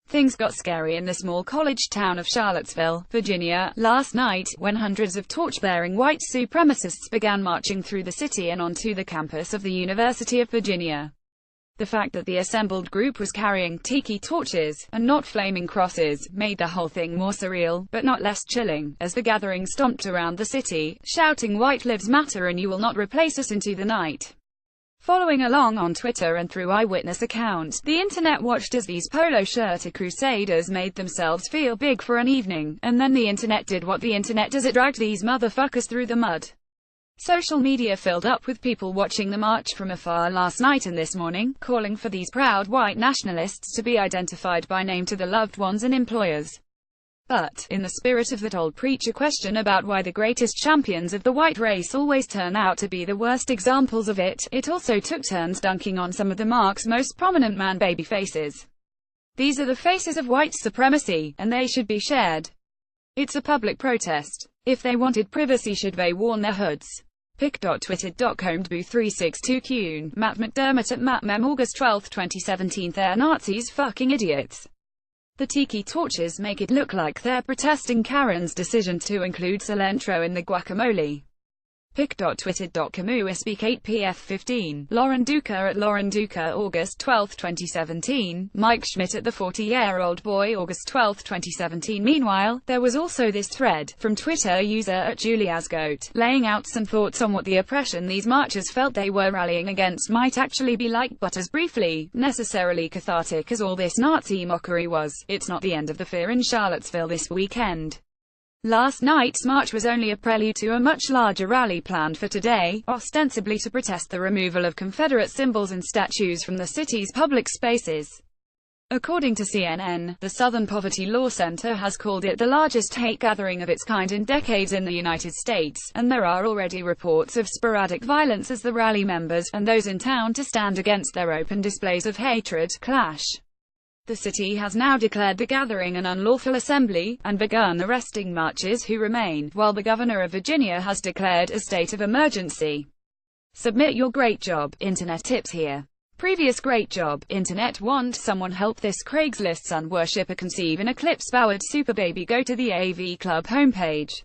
Things got scary in the small college town of Charlottesville, Virginia, last night, when hundreds of torch-bearing white supremacists began marching through the city and onto the campus of the University of Virginia. The fact that the assembled group was carrying tiki torches, and not flaming crosses, made the whole thing more surreal, but not less chilling, as the gathering stomped around the city, shouting "White Lives Matter and you will not replace us" into the night. Following along on Twitter and through eyewitness accounts, the internet watched as these polo-shirted crusaders made themselves feel big for an evening, and then the internet did what the internet does: it dragged these motherfuckers through the mud. Social media filled up with people watching the march from afar last night and this morning, calling for these proud white nationalists to be identified by name to the loved ones and employers. But, in the spirit of that old preacher question about why the greatest champions of the white race always turn out to be the worst examples of it, it also took turns dunking on some of the march's most prominent man-baby faces. These are the faces of white supremacy, and they should be shared. It's a public protest. If they wanted privacy, should they worn their hoods? pic.twitter.com/boo362qn, Matt McDermott at MattMem, August 12, 2017. They're Nazis, fucking idiots. The tiki torches make it look like they're protesting Karen's decision to include cilantro in the guacamole. pic.twitter.com/usbk8pf15, Lauren Duca at Lauren Duca, August 12, 2017, Mike Schmidt at the 40-year-old boy, August 12, 2017. Meanwhile, there was also this thread, from Twitter user at @JuliasGoat, laying out some thoughts on what the oppression these marchers felt they were rallying against might actually be like, but as briefly, necessarily cathartic as all this Nazi mockery was, it's not the end of the fear in Charlottesville this weekend. Last night's march was only a prelude to a much larger rally planned for today, ostensibly to protest the removal of Confederate symbols and statues from the city's public spaces. According to CNN, the Southern Poverty Law Center has called it the largest hate gathering of its kind in decades in the United States, and there are already reports of sporadic violence as the rally members, and those in town to stand against their open displays of hatred, clash. The city has now declared the gathering an unlawful assembly, and begun arresting marchers who remain, while the governor of Virginia has declared a state of emergency. Submit your great job, internet tips here. Previous great job, internet. Want someone help this Craigslist son worshipper conceive an eclipse-powered superbaby? Go to the AV Club homepage.